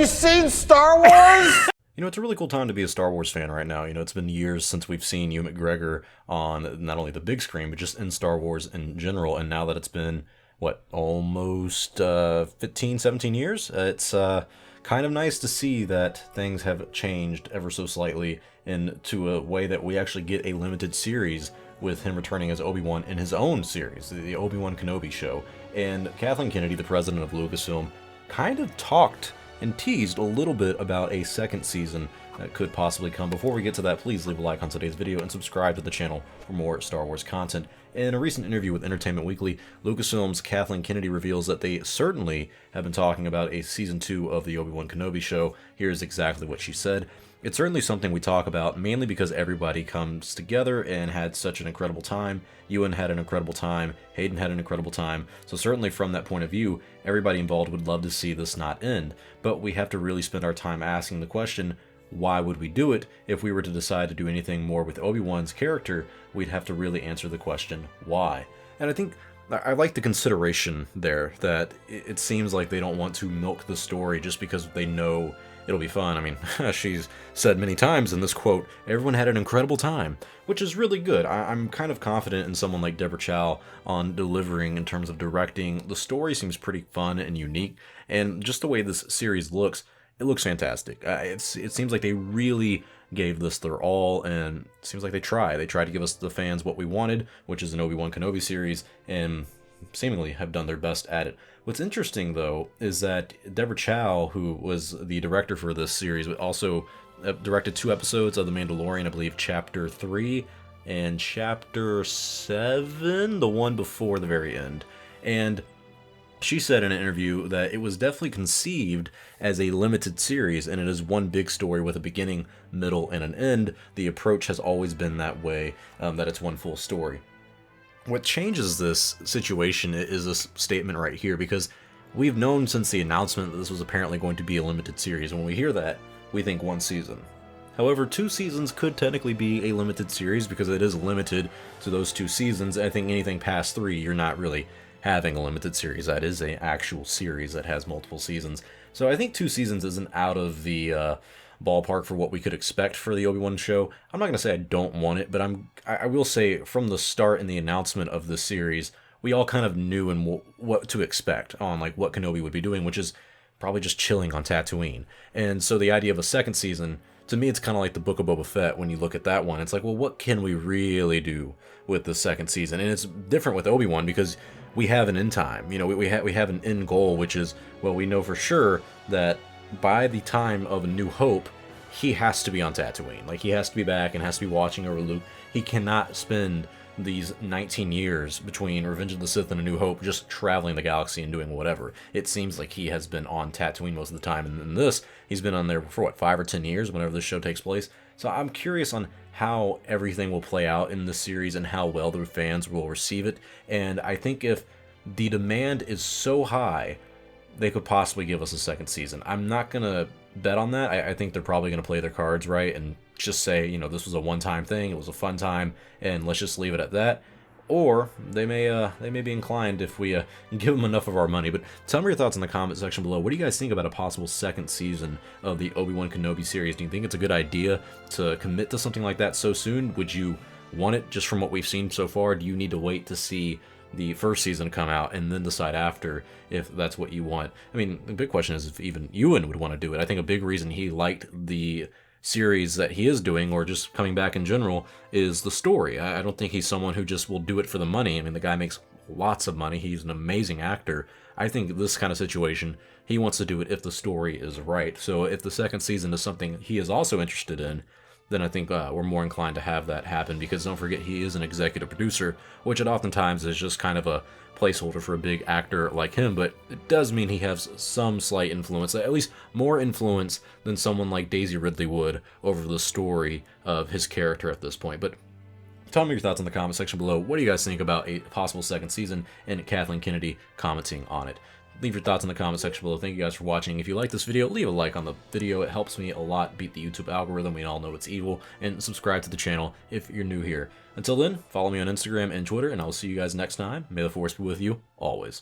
you seen Star Wars? You know, it's a really cool time to be a Star Wars fan right now. You know, it's been years since we've seen Ewan McGregor on not only the big screen, but just in Star Wars in general. And now that it's been, what, almost 15, 17 years, it's kind of nice to see that things have changed ever so slightly into a way that we actually get a limited series with him returning as Obi-Wan in his own series, the Obi Wan Kenobi show. And Kathleen Kennedy, the president of Lucasfilm, kind of talked and teased a little bit about a second season that could possibly come. Before we get to that, please leave a like on today's video and subscribe to the channel for more Star Wars content. In a recent interview with Entertainment Weekly, Lucasfilm's Kathleen Kennedy reveals that they certainly have been talking about a season 2 of the Obi Wan Kenobi show. Here's exactly what she said. It's certainly something we talk about, mainly because everybody comes together and had such an incredible time. Ewan had an incredible time, Hayden had an incredible time, so certainly from that point of view, everybody involved would love to see this not end. But we have to really spend our time asking the question, why would we do it? If we were to decide to do anything more with Obi-Wan's character, we'd have to really answer the question, why? And I think I like the consideration there, that it seems like they don't want to milk the story just because they know it'll be fun. I mean, she's said many times in this quote, everyone had an incredible time, which is really good. I'm kind of confident in someone like Deborah Chow on delivering in terms of directing. The story seems pretty fun and unique, and just the way this series looks, it looks fantastic. It seems like they really gave this their all, and it seems like they tried. They tried to give us, the fans, what we wanted, which is an Obi Wan Kenobi series, and seemingly have done their best at it. What's interesting, though, is that Deborah Chow, who was the director for this series, also directed 2 episodes of The Mandalorian, I believe Chapter 3 and Chapter 7, the one before the very end. And she said in an interview that it was definitely conceived as a limited series, and it is one big story with a beginning, middle, and an end. The approach has always been that way, that it's one full story. What changes this situation is this statement right here, because we've known since the announcement that this was apparently going to be a limited series. When we hear that, we think 1 season. However, 2 seasons could technically be a limited series because it is limited to those 2 seasons. I think anything past 3, you're not really having a limited series. That is an actual series that has multiple seasons. So I think 2 seasons isn't out of the ballpark for what we could expect for the Obi-Wan show. I'm not going to say I don't want it, but I will say from the start in the announcement of the series, we all kind of knew what to expect on like what Kenobi would be doing, which is probably just chilling on Tatooine. And so the idea of a second season, to me, it's kind of like the Book of Boba Fett. When you look at that one, it's like, well, what can we really do with the second season? And it's different with Obi-Wan because we have an end time. You know, we have an end goal, which is, well, we know for sure that by the time of A New Hope, he has to be on Tatooine. Like, he has to be back and has to be watching over Luke. He cannot spend these 19 years between Revenge of the Sith and A New Hope just traveling the galaxy and doing whatever. It seems like he has been on Tatooine most of the time, and in this, he's been on there for, what, 5 or 10 years, whenever this show takes place. So I'm curious on how everything will play out in this series and how well the fans will receive it. And I think if the demand is so high, they could possibly give us a second season. I'm not going to bet on that. I think they're probably going to play their cards right and just say, you know, this was a one-time thing, it was a fun time, and let's just leave it at that. Or they may be inclined if we give them enough of our money. But tell me your thoughts in the comment section below. What do you guys think about a possible second season of the Obi Wan Kenobi series? Do you think it's a good idea to commit to something like that so soon? Would you want it just from what we've seen so far? Do you need to wait to see the first season come out and then decide after if that's what you want? I mean, the big question is if even Ewan would want to do it. I think a big reason he liked the series that he is doing, or just coming back in general, is the story. I don't think he's someone who just will do it for the money. I mean, the guy makes lots of money. He's an amazing actor. I think this kind of situation, he wants to do it if the story is right. So if the second season is something he is also interested in, then I think we're more inclined to have that happen, because don't forget, he is an executive producer, which it oftentimes is just kind of a placeholder for a big actor like him, but it does mean he has some slight influence, at least more influence than someone like Daisy Ridley would over the story of his character at this point. But tell me your thoughts in the comment section below. What do you guys think about a possible second season and Kathleen Kennedy commenting on it? Leave your thoughts in the comment section below. Thank you guys for watching. If you like this video, leave a like on the video. It helps me a lot beat the YouTube algorithm. We all know it's evil. And subscribe to the channel if you're new here. Until then, follow me on Instagram and Twitter, and I'll see you guys next time. May the Force be with you, always.